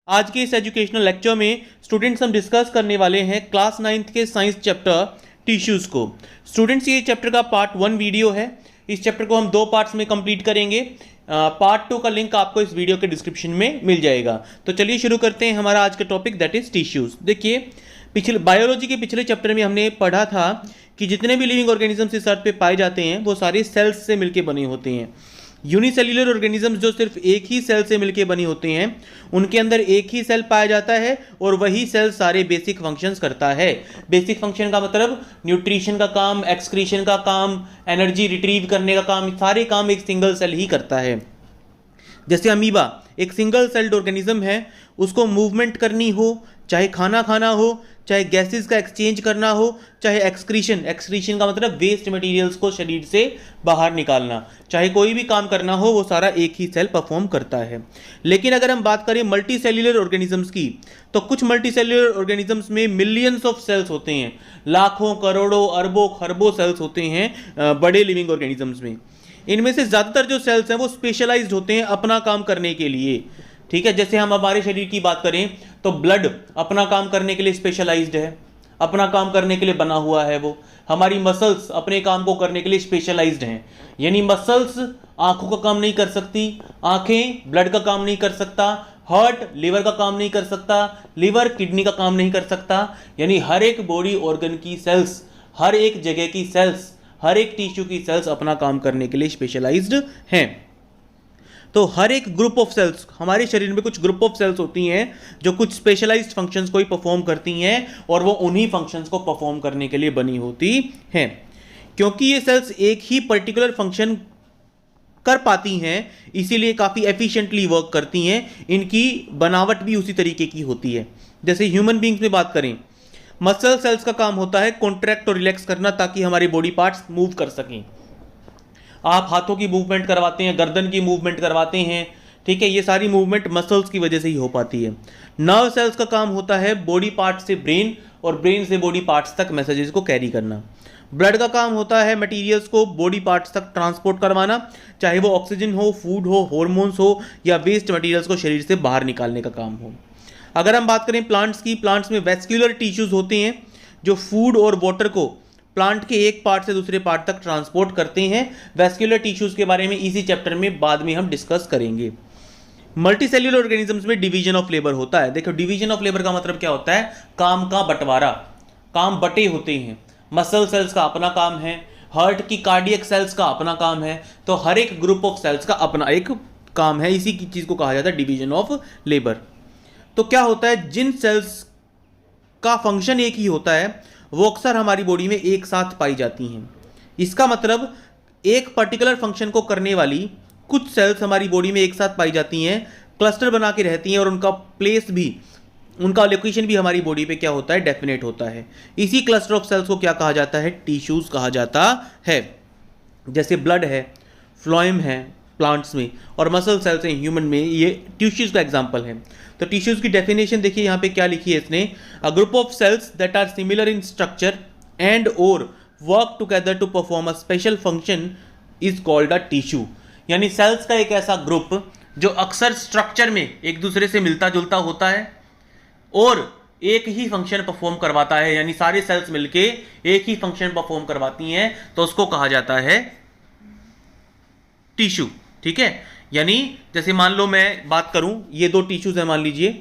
आज के इस एजुकेशनल लेक्चर में स्टूडेंट्स हम डिस्कस करने वाले हैं क्लास 9th के साइंस चैप्टर टिश्यूज को। स्टूडेंट्स ये चैप्टर का पार्ट 1 वीडियो है। इस चैप्टर को हम 2 पार्ट्स में कंप्लीट करेंगे। पार्ट 2 का लिंक आपको इस वीडियो के डिस्क्रिप्शन में मिल जाएगा। तो चलिए शुरू करते हैं हमारा आज का टॉपिक, दैट इज टिश्यूज। देखिए, पिछले बायोलॉजी के पिछले चैप्टर में हमने पढ़ा था कि जितने भी लिविंग ऑर्गेनिजम्स इस अर्थ पे पाए जाते हैं वो सारे सेल्स से मिलकर बने होते हैं। यूनिसेल्युलर ऑर्गेनिजम्स जो सिर्फ एक ही सेल से मिलकर बनी होते हैं, उनके अंदर एक ही सेल पाया जाता है और वही सेल सारे बेसिक फंक्शंस करता है। बेसिक फंक्शन का मतलब न्यूट्रिशन का काम, एक्सक्रीशन का काम, एनर्जी रिट्रीव करने का काम, सारे काम एक सिंगल सेल ही करता है। जैसे अमीबा एक सिंगल सेल्ड ऑर्गेनिज्म है, उसको मूवमेंट करनी हो, चाहे खाना खाना हो, चाहे गैसेस का एक्सचेंज करना हो, चाहे एक्सक्रीशन का मतलब वेस्ट मटेरियल्स को शरीर से बाहर निकालना, चाहे कोई भी काम करना हो, वो सारा एक ही सेल परफॉर्म करता है। लेकिन अगर हम बात करें मल्टी सेल्यूलर ऑर्गेनिजम्स की, तो कुछ मल्टी सेल्यूलर ऑर्गेनिजम्स में मिलियंस ऑफ सेल्स होते हैं, लाखों करोड़ों अरबों खरबों सेल्स होते हैं बड़े लिविंग ऑर्गेनिजम्स में। इनमें से ज़्यादातर जो सेल्स हैं वो स्पेशलाइज्ड होते हैं अपना काम करने के लिए। ठीक है, जैसे हम हमारे शरीर की बात करें तो ब्लड अपना काम करने के लिए स्पेशलाइज्ड है, अपना काम करने के लिए बना हुआ है वो। हमारी मसल्स अपने काम को करने के लिए स्पेशलाइज्ड हैं, यानी मसल्स आंखों का काम नहीं कर सकती, आंखें ब्लड का काम नहीं कर सकता, हार्ट लिवर का काम नहीं कर सकता, लिवर किडनी का काम नहीं कर सकता। यानी हर एक बॉडी ऑर्गन की सेल्स, हर एक जगह की सेल्स, हर एक टिश्यू की सेल्स अपना काम करने के लिए स्पेशलाइज्ड हैं। तो हर एक ग्रुप ऑफ सेल्स, हमारे शरीर में कुछ ग्रुप ऑफ सेल्स होती हैं जो कुछ स्पेशलाइज्ड फंक्शंस को ही परफॉर्म करती हैं और वो उन्हीं फंक्शंस को परफॉर्म करने के लिए बनी होती हैं। क्योंकि ये सेल्स एक ही पर्टिकुलर फंक्शन कर पाती हैं, इसीलिए काफ़ी एफिशिएंटली वर्क करती हैं। इनकी बनावट भी उसी तरीके की होती है। जैसे ह्यूमन बींग्स में बात करें, मसल सेल्स का काम होता है कॉन्ट्रैक्ट और रिलैक्स करना ताकि हमारे बॉडी पार्ट्स मूव कर सकें। आप हाथों की मूवमेंट करवाते हैं, गर्दन की मूवमेंट करवाते हैं, ठीक है, ये सारी मूवमेंट मसल्स की वजह से ही हो पाती है। नर्व सेल्स का काम होता है बॉडी पार्ट से ब्रेन और ब्रेन से बॉडी पार्ट्स तक मैसेजेस को कैरी करना। ब्लड का काम होता है मटेरियल्स को बॉडी पार्ट्स तक ट्रांसपोर्ट करवाना, चाहे वो ऑक्सीजन हो, फूड हो, हॉर्मोन्स हो या वेस्ट मटेरियल्स को शरीर से बाहर निकालने का काम हो। अगर हम बात करें प्लांट्स की, प्लांट्स में वेस्क्यूलर टिश्यूज होते हैं जो फूड और वाटर को प्लांट के एक पार्ट से दूसरे पार्ट तक ट्रांसपोर्ट करते हैं। वेस्क्यूलर टिश्यूज के बारे में इसी चैप्टर में बाद में हम डिस्कस करेंगे। मल्टी सेल्यूलर ऑर्गेनिजम्स में डिवीजन ऑफ लेबर होता है। देखो, डिवीजन ऑफ लेबर का मतलब क्या होता है? काम का बंटवारा, काम बटे होते हैं। मसल सेल्स का अपना काम है, हार्ट की कार्डियक सेल्स का अपना काम है, तो हर एक ग्रुप ऑफ सेल्स का अपना एक काम है। इसी की चीज को कहा जाता है डिवीजन ऑफ लेबर। तो क्या होता है, जिन सेल्स का फंक्शन एक ही होता है वो अक्सर हमारी बॉडी में एक साथ पाई जाती हैं। इसका मतलब एक पर्टिकुलर फंक्शन को करने वाली कुछ सेल्स हमारी बॉडी में एक साथ पाई जाती हैं, क्लस्टर बना के रहती हैं और उनका प्लेस भी, उनका लोकेशन भी हमारी बॉडी पे क्या होता है? डेफिनेट होता है। इसी क्लस्टर ऑफ सेल्स को क्या कहा जाता है? टिश्यूज कहा जाता है। जैसे ब्लड है, फ्लोएम है प्लांट्स में, और मसल सेल्स हैं ह्यूमन में, ये टिश्यूज का एग्जांपल है। तो टिश्यूज की डेफिनेशन देखिए यहाँ पे क्या लिखी है इसने, a group of cells that are similar in structure and और work together to perform a special function is called a tissue. यानी सेल्स का एक ऐसा ग्रुप जो अक्सर स्ट्रक्चर में एक दूसरे से मिलता जुलता होता है और एक ही फंक्शन परफॉर्म करवाता है, यानी सारे सेल्स मिलके एक ही फंक्शन परफॉर्म करवाती हैं, तो उसको कहा जाता है टिश्यू। ठीक है, यानी जैसे मान लो मैं बात करूं, ये 2 टिश्यूज हैं मान लीजिए,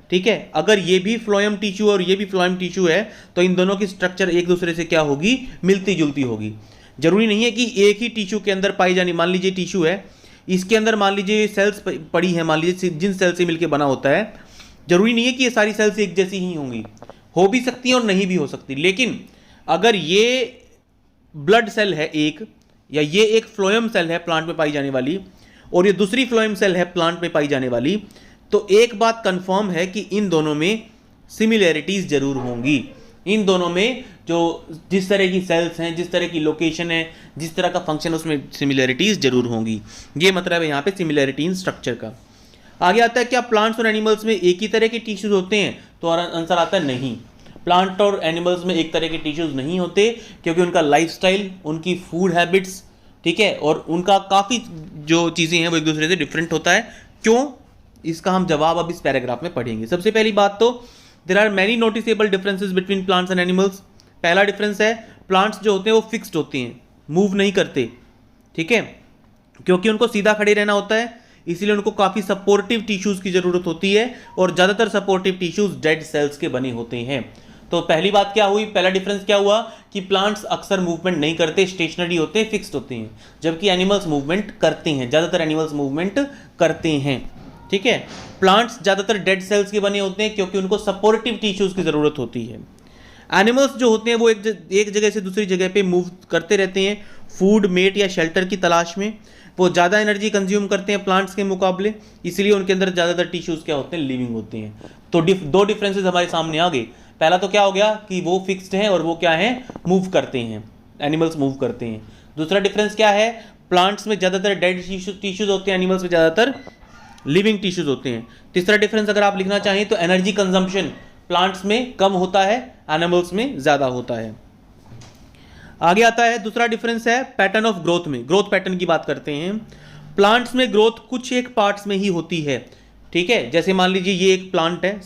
ठीक है, अगर ये भी फ्लोएम टिश्यू और ये भी फ्लोएम टिश्यू है तो इन दोनों की स्ट्रक्चर एक दूसरे से क्या होगी? मिलती जुलती होगी। जरूरी नहीं है कि एक ही टिश्यू के अंदर पाई जानी, मान लीजिए टिश्यू है, इसके अंदर मान लीजिए सेल्स पड़ी है, मान लीजिए जिन सेल से मिलकर बना होता है, जरूरी नहीं है कि ये सारी सेल्स एक जैसी ही होंगी, हो भी सकती हैं और नहीं भी हो सकती। लेकिन अगर ये ब्लड सेल है एक, या ये एक फ्लोएम सेल है प्लांट में पाई जाने वाली, और ये दूसरी फ्लोएम सेल है प्लांट में पाई जाने वाली, तो एक बात कंफर्म है कि इन दोनों में सिमिलैरिटीज जरूर होंगी। इन दोनों में जो जिस तरह की सेल्स हैं, जिस तरह की लोकेशन है, जिस तरह का फंक्शन, उसमें सिमिलैरिटीज जरूर होंगी। ये मतलब है यहाँ पे सिमिलैरिटी इन स्ट्रक्चर का। आगे आता है, क्या प्लांट्स और एनिमल्स में एक ही तरह के टिश्यूज होते हैं? तो आंसर आता है नहीं। प्लांट और एनिमल्स में एक तरह के टिश्यूज नहीं होते, क्योंकि उनका लाइफस्टाइल, उनकी फूड हैबिट्स, ठीक है, और उनका काफ़ी जो चीज़ें हैं वो एक दूसरे से डिफरेंट होता है। क्यों? इसका हम जवाब अब इस पैराग्राफ में पढ़ेंगे। सबसे पहली बात तो there are many noticeable differences between plants and animals. पहला डिफरेंस है प्लांट्स जो होते हैं वो फिक्स्ड होते हैं, मूव नहीं करते, ठीक है, क्योंकि उनको सीधा खड़े रहना होता है, इसीलिए उनको काफ़ी सपोर्टिव टिश्यूज़ की ज़रूरत होती है और ज़्यादातर सपोर्टिव टिश्यूज़ डेड सेल्स के बने होते हैं। तो पहली बात क्या हुई, पहला डिफरेंस क्या हुआ कि प्लांट्स अक्सर मूवमेंट नहीं करते, स्टेशनरी होते हैं, फिक्स्ड होते हैं, जबकि एनिमल्स मूवमेंट करते हैं, ज़्यादातर एनिमल्स मूवमेंट करते हैं, ठीक है। प्लांट्स ज़्यादातर डेड सेल्स के बने होते हैं क्योंकि उनको सपोर्टिव टिश्यूज़ की ज़रूरत होती है। एनिमल्स जो होते हैं वो एक जगह से दूसरी जगह पे मूव करते रहते हैं फूड, मेट या शेल्टर की तलाश में। वो ज़्यादा एनर्जी कंज्यूम करते हैं प्लांट्स के मुकाबले, इसलिए उनके अंदर ज़्यादातर टिश्यूज़ क्या होते हैं, लिविंग होते हैं। तो दो डिफरेंसेस हमारे सामने आ गए। पहला तो क्या हो गया कि वो फिक्स्ड हैं और वो क्या हैं, मूव करते हैं, एनिमल्स मूव करते हैं। दूसरा डिफरेंस क्या है, प्लांट्स में ज़्यादातर डेड टिश्यूज़ होते हैं, एनिमल्स में ज़्यादातर लिविंग टिश्यूज़ होते हैं। तीसरा डिफरेंस अगर आप लिखना चाहें तो एनर्जी कंजम्पशन प्लांट्स में कम होता है, एनिमल्स में ज़्यादा होता है। आगे आता है दूसरा डिफरेंस है पैटर्न ऑफ ग्रोथ में। ग्रोथ पैटर्न की बात करते हैं। प्लांट्स में ग्रोथ कुछ एक पार्ट्स में ही होती है, ठीक है। जैसे मान लीजिए ये एक प्लांट है,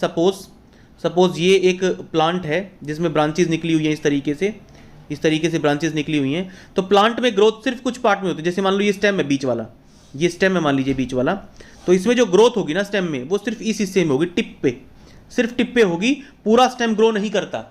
सपोज ये एक प्लांट है जिसमें ब्रांचेस निकली हुई हैं, इस तरीके से ब्रांचेस निकली हुई हैं। तो प्लांट में ग्रोथ सिर्फ कुछ पार्ट में होती है। जैसे मान लो ये स्टेम है बीच वाला, ये स्टेम है मान लीजिए बीच वाला, तो इसमें जो ग्रोथ होगी ना स्टेम में, वो सिर्फ इस हिस्से में होगी, टिप पे, सिर्फ टिप पे होगी, पूरा स्टेम ग्रो नहीं करता।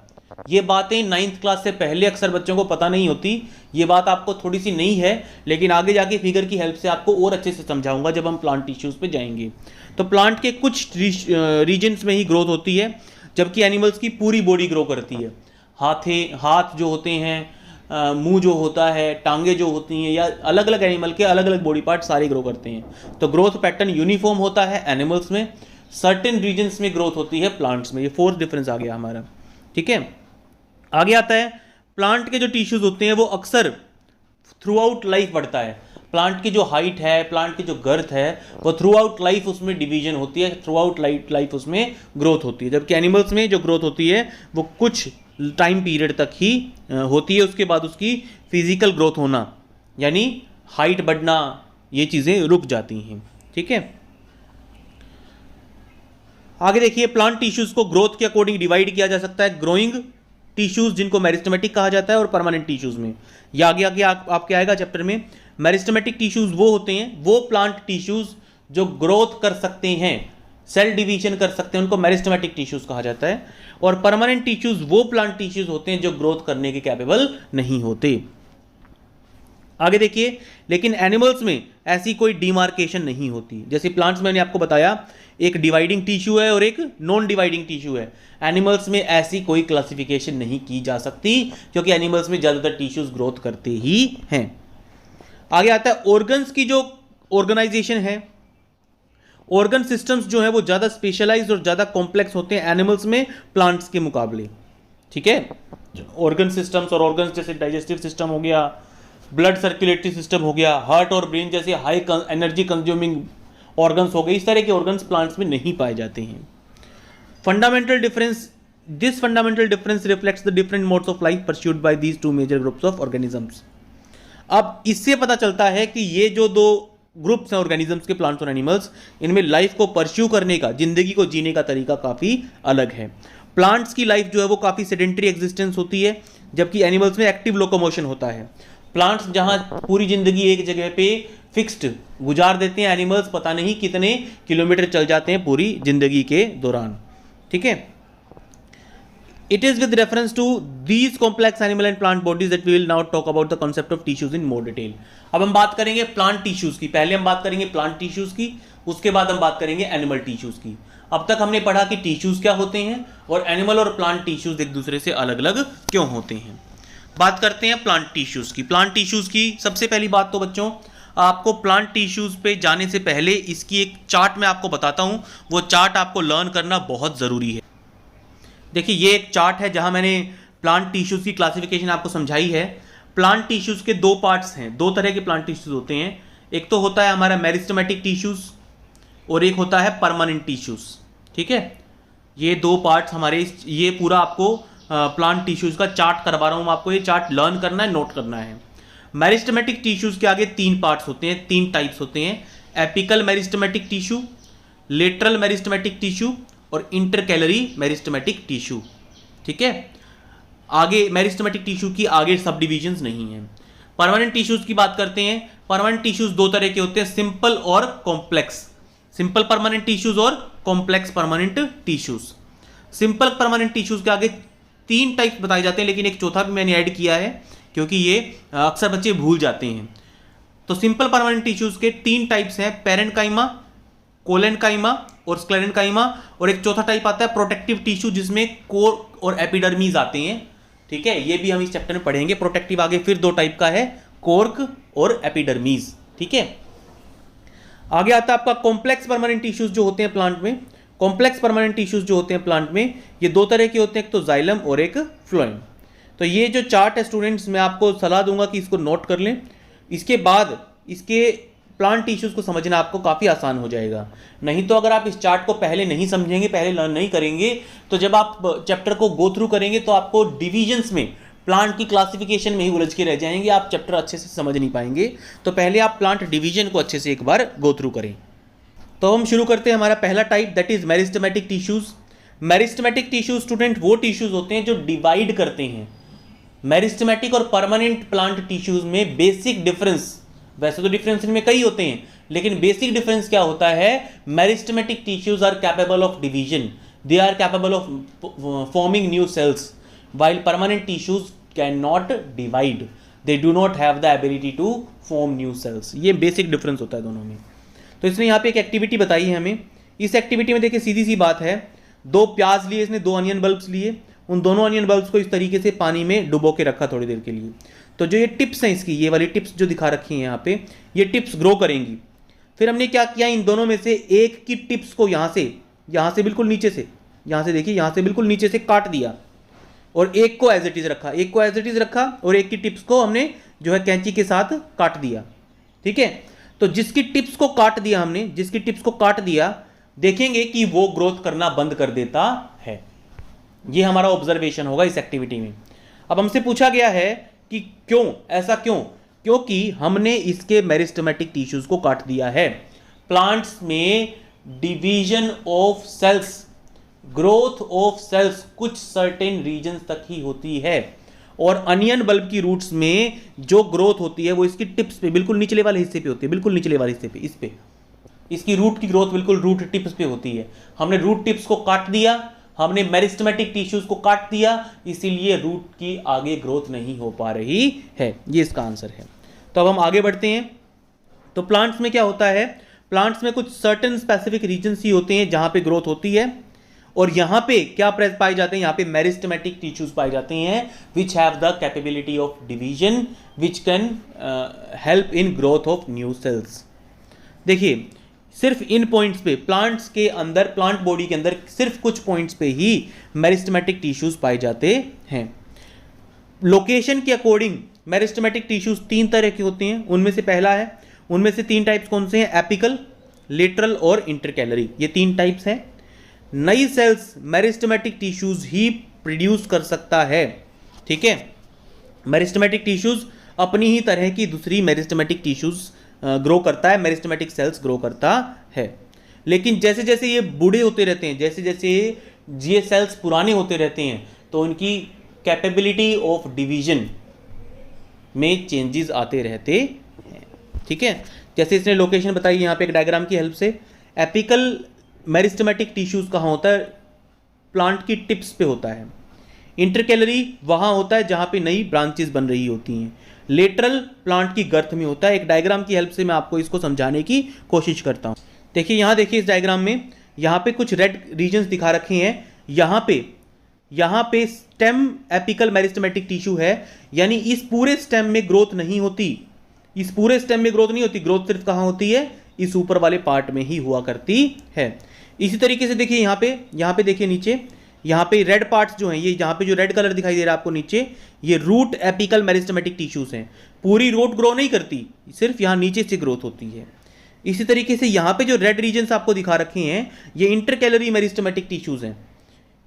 ये बातें 9th क्लास से पहले अक्सर बच्चों को पता नहीं होती, ये बात आपको थोड़ी सी नई है, लेकिन आगे जाके फिगर की हेल्प से आपको और अच्छे से समझाऊंगा जब हम प्लांट टिश्यूज पे जाएंगे। तो प्लांट के कुछ रीजन्स में ही ग्रोथ होती है, जबकि एनिमल्स की पूरी बॉडी ग्रो करती है। हाथ जो होते हैं, मुंह जो होता है, टांगे जो होती हैं, या अलग अलग एनिमल के अलग अलग बॉडी पार्ट सारे ग्रो करते हैं। तो ग्रोथ पैटर्न यूनिफॉर्म होता है एनिमल्स में, सर्टेन रीजन्स में ग्रोथ होती है प्लांट्स में। ये फोर्थ डिफरेंस आ गया हमारा, ठीक है। आगे आता है प्लांट के जो टिश्यूज होते हैं वो अक्सर थ्रू आउट लाइफ बढ़ता है। प्लांट की जो हाइट है, प्लांट की जो गर्थ है, वो थ्रू आउट लाइफ उसमें डिवीजन होती है, थ्रू आउट लाइफ उसमें ग्रोथ होती है। जबकि एनिमल्स में जो ग्रोथ होती है वो कुछ टाइम पीरियड तक ही होती है, उसके बाद उसकी फिजिकल ग्रोथ होना यानी हाइट बढ़ना, ये चीज़ें रुक जाती हैं, ठीक है। आगे देखिए प्लांट टिश्यूज को ग्रोथ के अकॉर्डिंग डिवाइड किया जा सकता है। ग्रोइंग टिश्यूज जिनको मेरिस्टेमेटिक कहा जाता है और परमानेंट टिश्यूज में। ये आगे आपके आएगा चैप्टर में। मेरिस्टेमेटिक टिश्यूज वो होते हैं, वो प्लांट टिश्यूज जो ग्रोथ कर सकते हैं, सेल डिवीजन कर सकते हैं, उनको मेरिस्टेमेटिक टिश्यूज कहा जाता है। और परमानेंट टिश्यूज वो प्लांट टिश्यूज होते हैं जो ग्रोथ करने के कैपेबल नहीं होते। आगे देखिए, लेकिन एनिमल्स में ऐसी कोई डिमार्केशन नहीं होती। जैसे प्लांट्स में मैंने आपको बताया एक डिवाइडिंग टिश्यू है और एक नॉन डिवाइडिंग टिश्यू है। एनिमल्स में ऐसी कोई क्लासिफिकेशन नहीं की जा सकती क्योंकि एनिमल्स में ज़्यादातर टिश्यूज ग्रोथ करते ही हैं। आगे आता है ऑर्गन्स की जो ऑर्गेनाइजेशन है। ऑर्गन सिस्टम्स जो है वो ज़्यादा स्पेशलाइज्ड और ज़्यादा कॉम्प्लेक्स होते हैं एनिमल्स में प्लांट्स के मुकाबले, ठीक है। ऑर्गन सिस्टम्स और ऑर्गन्स जैसे डाइजेस्टिव सिस्टम हो गया, ब्लड सर्कुलेटरी सिस्टम हो गया, हार्ट और ब्रेन जैसे हाई एनर्जी कंज्यूमिंग ऑर्गन्स हो गए, इस तरह के ऑर्गन्स प्लांट्स में नहीं पाए जाते हैं। Fundamental difference, this fundamental difference reflects the different modes of life pursued by these two major groups of organisms. अब इससे पता चलता है कि ये जो दो ग्रुप्स हैं ऑर्गेनिजम्स के, प्लांट्स और एनिमल्स, इनमें लाइफ को परस्यू करने का, जिंदगी को जीने का तरीका काफ़ी अलग है। प्लांट्स की लाइफ जो है वो काफ़ी सेडेंटरी एग्जिस्टेंस होती है, जबकि एनिमल्स में एक्टिव लोकोमोशन होता है। प्लांट्स जहां पूरी जिंदगी एक जगह पे फिक्स्ड गुजार देते हैं, एनिमल्स पता नहीं कितने किलोमीटर चल जाते हैं पूरी जिंदगी के दौरान, ठीक है। It is with reference to these complex animal and plant bodies that we will now talk about the concept of tissues in more detail. अब हम बात करेंगे प्लांट टिश्यूज की। पहले हम बात करेंगे प्लांट टिश्यूज की, उसके बाद हम बात करेंगे एनिमल टिश्यूज की। अब तक हमने पढ़ा कि टिश्यूज क्या होते हैं और एनिमल और प्लांट टिश्यूज एक दूसरे से अलग अलग क्यों होते हैं। बात करते हैं प्लांट टिश्यूज की। प्लांट टिश्यूज की सबसे पहली बात तो बच्चों, आपको प्लांट टिश्यूज पे जाने से पहले इसकी एक चार्ट मैं आपको बताता हूं, वो चार्ट आपको लर्न करना बहुत ज़रूरी है। देखिए ये एक चार्ट है जहां मैंने प्लांट टिश्यूज की क्लासिफिकेशन आपको समझाई है। प्लांट टिश्यूज के दो पार्ट्स हैं, दो तरह के प्लांट टिश्यूज होते हैं। एक तो होता है हमारा मेरिस्टेमेटिक टिश्यूज और एक होता है परमानेंट टिश्यूज, ठीक है। ये दो पार्ट्स हमारे, ये पूरा आपको प्लांट टिश्यूज का चार्ट करवा रहा हूं आपको। ये चार्ट लर्न करना है, नोट करना है। मेरिस्टेमेटिक टिश्यूज के आगे तीन पार्ट्स होते हैं, तीन टाइप्स होते हैं। Apical meristematic tissue, lateral meristematic tissue और इंटरकैलरी मेरिस्टेमेटिक टिश्यू। ठीक है, आगे मेरिस्टेमेटिक टिश्यू की आगे सब डिविजन्स नहीं है। परमानेंट टिश्यूज की बात करते हैं। परमानेंट टिश्यूज दो तरह के होते हैं, सिंपल और कॉम्प्लेक्स। सिंपल परमानेंट टिश्यूज और complex permanent tissues. Simple permanent tissues के आगे 3 टाइप्स बताए जाते हैं, लेकिन एक चौथा भी मैंने ऐड किया है क्योंकि ये अक्सर बच्चे भूल जाते हैं। तो सिंपल परमानेंट टिश्यूज के 3 टाइप्स हैं, पेरेन्काइमा, कोलेनकाइमा और स्क्लेरेन्काइमा। और एक चौथा टाइप आता है प्रोटेक्टिव टिश्यू, जिसमें कोर और एपिडर्मीज आते हैं। ठीक है, ये भी हम इस चैप्टर में पढ़ेंगे। प्रोटेक्टिव आगे फिर 2 टाइप का है, कोर्क और एपिडर्मीज। ठीक है, आगे आता है आपका कॉम्प्लेक्स परमानेंट टिश्यूज जो होते हैं प्लांट में। कॉम्प्लेक्स परमानेंट टिश्यूज जो होते हैं प्लांट में, ये 2 तरह के होते हैं, एक तो जाइलम और एक फ्लोएम। तो ये जो चार्ट है स्टूडेंट्स, मैं आपको सलाह दूंगा कि इसको नोट कर लें। इसके बाद इसके प्लांट टिश्यूज को समझना आपको काफ़ी आसान हो जाएगा। नहीं तो अगर आप इस चार्ट को पहले नहीं समझेंगे, पहले लर्न नहीं करेंगे, तो जब आप चैप्टर को गो थ्रू करेंगे तो आपको डिविजन्स में, प्लांट की क्लासिफिकेशन में ही उलझ के रह जाएंगे, आप चैप्टर अच्छे से समझ नहीं पाएंगे। तो पहले आप प्लांट डिवीजन को अच्छे से एक बार गो थ्रू करें। तो हम शुरू करते हैं हमारा पहला type, that is meristematic tissues. Meristematic tissues student वो टिश्यूज होते हैं जो डिवाइड करते हैं। मेरिस्टेमेटिक और परमानेंट प्लांट टिश्यूज में बेसिक डिफरेंस, वैसे तो डिफरेंस इनमें कई होते हैं, लेकिन बेसिक डिफरेंस क्या होता है, meristematic tissues are capable of division, they are capable of forming new cells, while permanent tissues cannot divide, they do not have the ability to form new cells। ये basic difference होता है दोनों में। तो इसने यहाँ पे एक एक्टिविटी बताई है हमें। इस एक्टिविटी में देखिए सीधी सी बात है, 2 प्याज लिए इसने, 2 अनियन बल्ब्स लिए, उन दोनों अनियन बल्ब्स को इस तरीके से पानी में डुबो के रखा थोड़ी देर के लिए। तो जो ये टिप्स हैं इसकी, ये वाली टिप्स जो दिखा रखी हैं यहाँ पे, ये टिप्स ग्रो करेंगी। फिर हमने क्या किया, इन दोनों में से एक की टिप्स को यहाँ से बिल्कुल नीचे से, यहाँ से देखिए, यहाँ से बिल्कुल नीचे से काट दिया और एक को एज इट इज रखा, और एक की टिप्स को हमने जो है कैंची के साथ काट दिया। ठीक है, तो जिसकी टिप्स को काट दिया, देखेंगे कि वो ग्रोथ करना बंद कर देता है। ये हमारा ऑब्जर्वेशन होगा इस एक्टिविटी में। अब हमसे पूछा गया है कि ऐसा क्यों, क्योंकि हमने इसके मेरिस्टेमेटिक टिश्यूज को काट दिया है। प्लांट्स में division of cells, growth of cells कुछ सर्टेन रीजन्स तक ही होती है, और अनियन बल्ब की रूट्स में जो ग्रोथ होती है वो इसकी टिप्स पे, बिल्कुल निचले वाले हिस्से पे होती है, बिल्कुल निचले वाले हिस्से पे, इस पे इसकी रूट की ग्रोथ बिल्कुल रूट टिप्स पे होती है। हमने रूट टिप्स को काट दिया, हमने मेरिस्टेमेटिक टिश्यूज को काट दिया, इसीलिए रूट की आगे ग्रोथ नहीं हो पा रही है। ये इसका आंसर है। तो अब हम आगे बढ़ते हैं। तो प्लांट्स में क्या होता है, प्लांट्स में कुछ सर्टेन स्पेसिफिक रीजन्स ही होते हैं जहां पे ग्रोथ होती है, और यहां पे क्या पाए जाते हैं, यहां पे मेरिस्टेमेटिक टिश्यूज पाए जाते हैं which have the capability of division, which can help in growth of new sales. देखिए, सिर्फ इन पॉइंट्स पे, प्लांट्स के अंदर, प्लांट बॉडी के अंदर सिर्फ कुछ पॉइंट्स पे ही मेरिस्टेमेटिक टिश्यूज पाए जाते हैं। लोकेशन के अकॉर्डिंग मेरिस्टेमेटिक टिश्यूज 3 तरह के होते हैं। उनमें से पहला है, उनमें से 3 टाइप्स कौन से हैं, एपिकल, लेटरल और इंटरकैलरी। ये 3 टाइप्स हैं। नई सेल्स मेरिस्टेमेटिक टिश्यूज ही प्रोड्यूस कर सकता है। ठीक है, मेरिस्टेमेटिक टिश्यूज अपनी ही तरह की दूसरी मेरिस्टेमेटिक टिश्यूज ग्रो करता है, मेरिस्टेमेटिक सेल्स ग्रो करता है। लेकिन जैसे जैसे ये बूढ़े होते रहते हैं, जैसे जैसे ये सेल्स पुराने होते रहते हैं, तो उनकी कैपेबिलिटी ऑफ डिवीजन में चेंजेस आते रहते हैं। ठीक है, जैसे इसने लोकेशन बताई यहाँ पे एक डायग्राम की हेल्प से। एपिकल मेरिस्टेमेटिक टिश्यूज कहाँ होता है, प्लांट की टिप्स पे होता है। इंटरकैलरी वहाँ होता है जहाँ पे नई ब्रांचेस बन रही होती हैं। लेटरल प्लांट की गर्थ में होता है। एक डायग्राम की हेल्प से मैं आपको इसको समझाने की कोशिश करता हूँ। देखिए यहाँ देखिए, इस डायग्राम में यहाँ पे कुछ रेड रीजन्स दिखा रखे हैं। यहाँ पे स्टेम एपिकल मेरिस्टेमेटिक टिश्यू है, यानी इस पूरे स्टेम में ग्रोथ नहीं होती, ग्रोथ सिर्फ कहाँ होती है, इस ऊपर वाले पार्ट में ही हुआ करती है। इसी तरीके से देखिए यहाँ पे देखिए नीचे, यहाँ पे रेड पार्ट्स जो हैं, ये यहाँ पे जो रेड कलर दिखाई दे रहा है आपको नीचे, ये रूट एपिकल मेरिस्टेमेटिक टिश्यूज हैं। पूरी रूट ग्रो नहीं करती, सिर्फ यहाँ नीचे से ग्रोथ होती है। इसी तरीके से यहाँ पे जो रेड रीजन्स आपको दिखा रखे हैं, ये इंटरकैलरी मेरिस्टेमेटिक टिश्यूज हैं,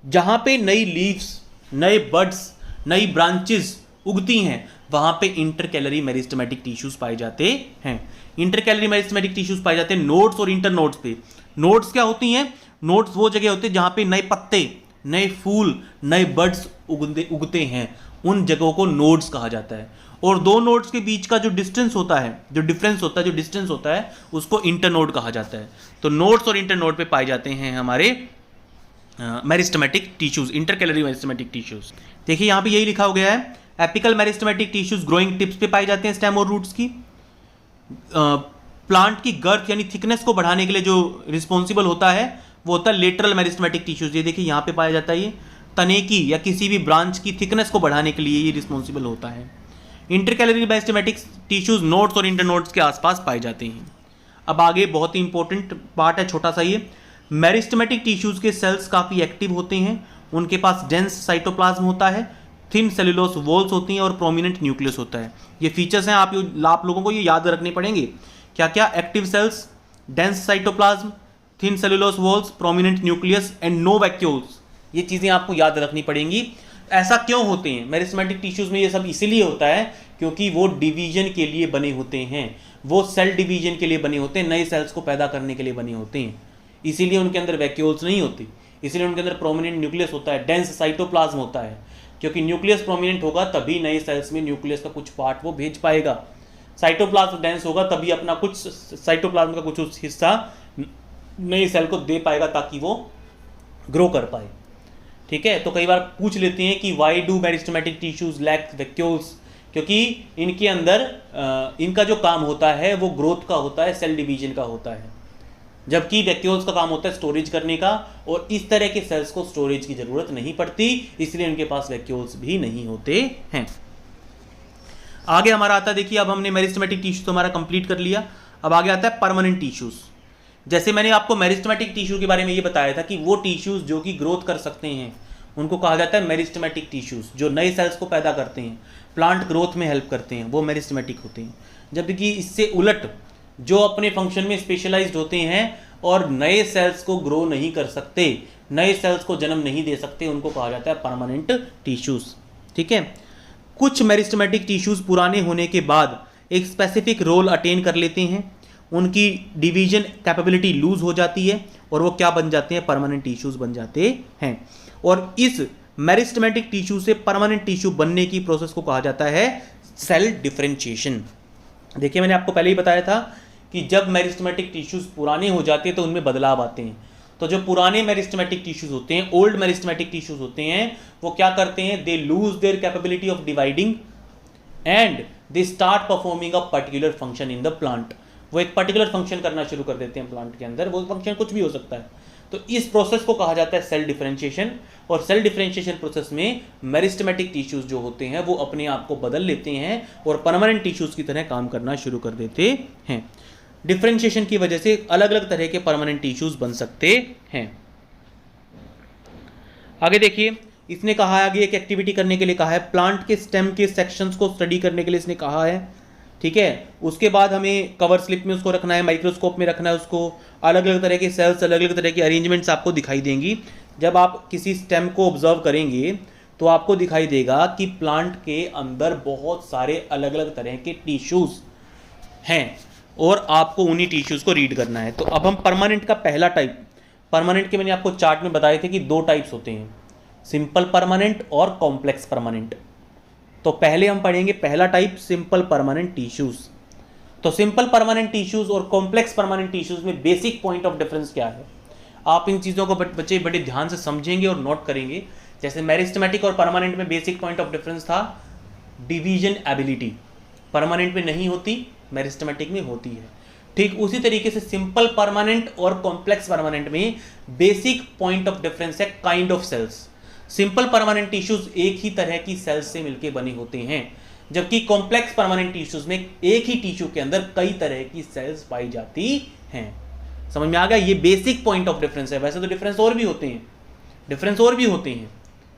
जहाँ पे नई लीव्स, नए बड्स, नई ब्रांचेस उगती हैं, वहाँ पे इंटरकैलरी मेरिस्टेमेटिक टिश्यूज पाए जाते हैं। इंटरकैलरी मेरिस्टेमेटिक टिश्यूज पाए जाते हैं नोड्स और इंटरनोड्स पे। नोड्स क्या होती हैं? नोड्स वो जगह होती है जहां पे नए पत्ते, नए फूल, नए बड्स उगते हैं, उन जगहों को नोड्स कहा जाता है। और दो नोड्स के बीच का जो डिस्टेंस होता है, जो डिफरेंस होता है, जो डिस्टेंस होता है, उसको इंटरनोड कहा जाता है। तो नोड्स और इंटरनोड पे पाए जाते हैं हमारे meristematic tissues, intercalary meristematic tissues. देखिए यहाँ पे यही लिखा हो गया है, apical meristematic tissues growing tips पे पाए जाते हैं स्टेम और रूट्स की। प्लांट की गर्थ यानी थिकनेस को बढ़ाने के लिए जो रिस्पॉन्सिबल होता है वो होता है लेटरल मेरिस्टेमेटिक टिश्यूज। ये देखिए यहाँ पे पाया जाता है, ये तने की या किसी भी ब्रांच की थिकनेस को बढ़ाने के लिए ये रिस्पॉन्सिबल होता है। इंटरकैलरी मेरिस्टेमेटिक टिश्यूज नोड्स और इंटरनोड्स के आसपास पाए जाते हैं। अब आगे बहुत ही इंपॉर्टेंट पार्ट है छोटा सा, ये मेरिस्टेमेटिक टिश्यूज के सेल्स काफ़ी एक्टिव होते हैं, उनके पास डेंस साइटोप्लाज्म होता है, थिन सेलुलोस वॉल्स होती हैं और प्रोमिनेंट न्यूक्लियस होता है। ये फीचर्स हैं, आप लोगों को ये याद रखने पड़ेंगे। क्या क्या? Active cells, dense cytoplasm, thin cellulose walls, prominent nucleus and no vacuoles. ये चीज़ें आपको याद रखनी पड़ेंगी। ऐसा क्यों होते हैं मेरिस्टेमेटिक टिश्यूज में? ये सब इसीलिए होता है क्योंकि वो डिवीजन के लिए बने होते हैं, वो सेल डिवीजन के लिए बने होते हैं, नए सेल्स को पैदा करने के लिए बने होते हैं। इसीलिए उनके अंदर वैक्यूल्स नहीं होती, इसीलिए उनके अंदर प्रोमिनेंट न्यूक्लियस होता है, डेंस साइटोप्लाज्म होता है, क्योंकि न्यूक्लियस प्रोमिनेंट होगा तभी नए सेल्स में न्यूक्लियस का कुछ पार्ट वो भेज पाएगा। साइटोप्लाज्म डेंस होगा तभी अपना कुछ साइटोप्लाज्म का कुछ हिस्सा नए सेल को दे पाएगा ताकि वो ग्रो कर पाए। ठीक है, तो कई बार पूछ लेते हैं कि why do meristematic tissues lack vacuoles? क्योंकि इनके अंदर इनका जो काम होता है वो ग्रोथ का होता है, सेल डिवीजन का होता है, जबकि वैक्यूल्स का काम होता है स्टोरेज करने का, और इस तरह के सेल्स को स्टोरेज की जरूरत नहीं पड़ती, इसलिए उनके पास वैक्यूल्स भी नहीं होते हैं। आगे हमारा आता है, देखिए अब हमने मेरिस्टेमेटिक टिश्यू तो हमारा कंप्लीट कर लिया, अब आगे आता है परमानेंट टिश्यूज। जैसे मैंने आपको मेरिस्टेमेटिक टिश्यू के बारे में ये बताया था कि वो टिश्यूज जो कि ग्रोथ कर सकते हैं उनको कहा जाता है मेरिस्टेमेटिक टिश्यूज, जो नए सेल्स को पैदा करते हैं, प्लांट ग्रोथ में हेल्प करते हैं, वो मेरिस्टेमेटिक होते हैं। जबकि इससे उलट जो अपने फंक्शन में स्पेशलाइज्ड होते हैं और नए सेल्स को ग्रो नहीं कर सकते, नए सेल्स को जन्म नहीं दे सकते, उनको कहा जाता है परमानेंट टिश्यूज। ठीक है, कुछ मेरिस्टेमेटिक टिश्यूज पुराने होने के बाद एक स्पेसिफिक रोल अटेन कर लेते हैं, उनकी डिवीजन कैपेबिलिटी लूज हो जाती है और वो क्या बन जाते हैं? परमानेंट टिश्यूज बन जाते हैं। और इस मेरिस्टेमेटिक टिश्यू से परमानेंट टिश्यू बनने की प्रोसेस को कहा जाता है सेल डिफरेंशिएशन। देखिए मैंने आपको पहले ही बताया था कि जब मेरिस्टेमेटिक टिश्यूज पुराने हो जाते हैं तो उनमें बदलाव आते हैं। तो जो पुराने मेरिस्टेमेटिक टिश्यूज होते हैं, ओल्ड मेरिस्टेमेटिक टिश्यूज होते हैं, वो क्या करते हैं? They lose their capability of dividing and they start performing a particular function in the plant. वो एक पर्टिकुलर फंक्शन करना शुरू कर देते हैं प्लांट के अंदर, वो फंक्शन कुछ भी हो सकता है। तो इस प्रोसेस को कहा जाता है सेल डिफरेंशिएशन, और सेल डिफरेंशिएशन प्रोसेस में मेरिस्टेमेटिक टिश्यूज जो होते हैं वो अपने आप को बदल लेते हैं और परमानेंट टिश्यूज की तरह काम करना शुरू कर देते हैं। डिफरेंशिएशन की वजह से अलग अलग तरह के परमानेंट टिश्यूज बन सकते हैं। आगे देखिए, इसने कहा है आगे एक एक्टिविटी करने के लिए कहा है, प्लांट के स्टेम के सेक्शंस को स्टडी करने के लिए इसने कहा है। ठीक है, उसके बाद हमें कवर स्लिप में उसको रखना है, माइक्रोस्कोप में रखना है उसको, अलग अलग तरह के सेल्स, अलग अलग तरह के अरेंजमेंट्स आपको दिखाई देंगी। जब आप किसी स्टेम को ऑब्जर्व करेंगे तो आपको दिखाई देगा कि प्लांट के अंदर बहुत सारे अलग अलग तरह के टिश्यूज हैं और आपको उन्हीं टिश्यूज को रीड करना है। तो अब हम परमानेंट का पहला टाइप, परमानेंट के मैंने आपको चार्ट में बताए थे कि दो टाइप्स होते हैं, सिंपल परमानेंट और कॉम्प्लेक्स परमानेंट। तो पहले हम पढ़ेंगे पहला टाइप, सिंपल परमानेंट टिश्यूज। तो सिंपल परमानेंट टिश्यूज और कॉम्प्लेक्स परमानेंट टिश्यूज में बेसिक पॉइंट ऑफ डिफरेंस क्या है? आप इन चीज़ों को बच्चे बड़े ध्यान से समझेंगे और नोट करेंगे। जैसे मेरिस्टेमेटिक और परमानेंट में बेसिक पॉइंट ऑफ डिफरेंस था डिवीजन एबिलिटी, परमानेंट में नहीं होती, मेरिस्टेमेटिक में होती है। ठीक उसी तरीके से सिंपल परमानेंट और कॉम्प्लेक्स परमानेंट में बेसिक पॉइंट ऑफ डिफरेंस है kind of cells. Simple permanent tissues एक ही तरह की सेल्स से मिलकर बने होते हैं, जबकि कॉम्प्लेक्स परमानेंट टिश्यूज में एक ही टिश्यू के अंदर कई तरह की सेल्स पाई जाती हैं। समझ में आ गया? ये बेसिक पॉइंट ऑफ डिफरेंस है। वैसे तो डिफरेंस और भी होते हैं,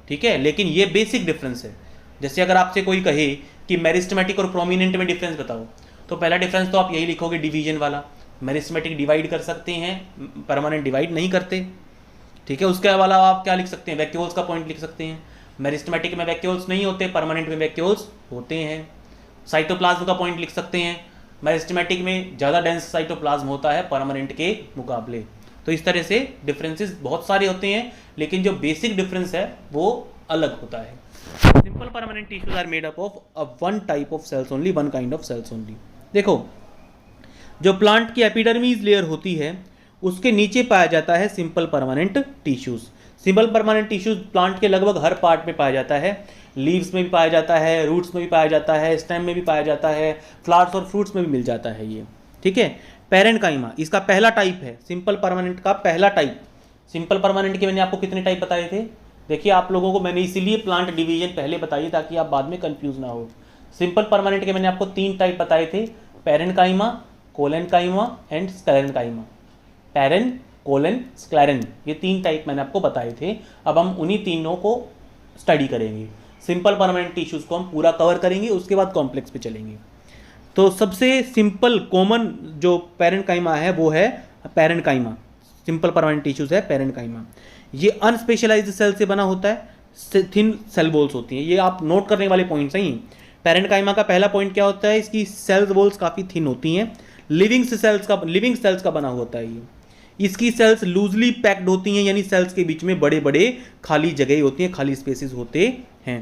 ठीक है, लेकिन ये बेसिक डिफरेंस है। जैसे अगर आपसे कोई कहे कि मेरिस्टेमेटिक और प्रोमिनेंट में डिफरेंस बताओ, तो पहला डिफरेंस तो आप यही लिखोगे, डिवीजन वाला। मेरिस्टेमेटिक डिवाइड कर सकते हैं, परमानेंट डिवाइड नहीं करते। ठीक है, उसके अलावा आप क्या लिख सकते हैं? वैक्यूल्स का पॉइंट लिख सकते हैं। मेरिस्टेमेटिक में वैक्यूल्स नहीं होते, परमानेंट में वैक्यूल्स होते हैं। साइटोप्लाज्म का पॉइंट लिख सकते हैं। मेरिस्टेमेटिक में ज़्यादा डेंस साइटोप्लाज्म होता है परमानेंट के मुकाबले। तो इस तरह से डिफरेंसेस बहुत सारे होते हैं, लेकिन जो बेसिक डिफरेंस है वो अलग होता है। Simple permanent tissues are made up of one type of cells only, one kind of cells only. देखो, जो प्लांट की एपिडर्मीज लेयर होती है उसके नीचे पाया जाता है simple permanent tissues. Simple permanent tissues plant के लगभग हर पार्ट में पाया जाता है। लीव्स में भी पाया जाता है, रूट्स में भी पाया जाता है, स्टेम में भी पाया जाता है, फ्लावर्स और फ्रूट्स में भी मिल जाता है ये, ठीक है। पैरेन्काइमा इसका पहला टाइप है, सिंपल परमानेंट का पहला टाइप। सिंपल परमानेंट के मैंने आपको कितने टाइप बताए थे? देखिए, आप लोगों को मैंने इसीलिए प्लांट डिवीजन पहले बताई ताकि आप बाद में कंफ्यूज ना हो। सिंपल परमानेंट के मैंने आपको 3 टाइप बताए थे, parenchyma, collenchyma and sclerenchyma. Paren, collen, scleren, ये 3 टाइप मैंने आपको बताए थे। अब हम उन्हीं तीनों को स्टडी करेंगे। सिंपल परमानेंट टिश्यूज को हम पूरा कवर करेंगे, उसके बाद कॉम्प्लेक्स पे चलेंगे। तो सबसे सिंपल कॉमन जो पैरेन्काइमा है वो है पैरेन्काइमा। सिंपल परमानेंट टिश्यूज है पैरेन्काइमा। ये अनस्पेशलाइज्ड सेल से बना होता है, थिन सेल वॉल्स होती हैं। ये आप नोट करने वाले पॉइंट्स हैं। पैरेन्काइमा का पहला पॉइंट क्या होता है? इसकी सेल वॉल्स काफ़ी थिन होती हैं, लिविंग सेल्स का बना होता है ये। इसकी सेल्स लूजली पैक्ड होती हैं, यानी सेल्स के बीच में बड़े बड़े खाली जगह होती हैं, खाली स्पेसेस होते हैं।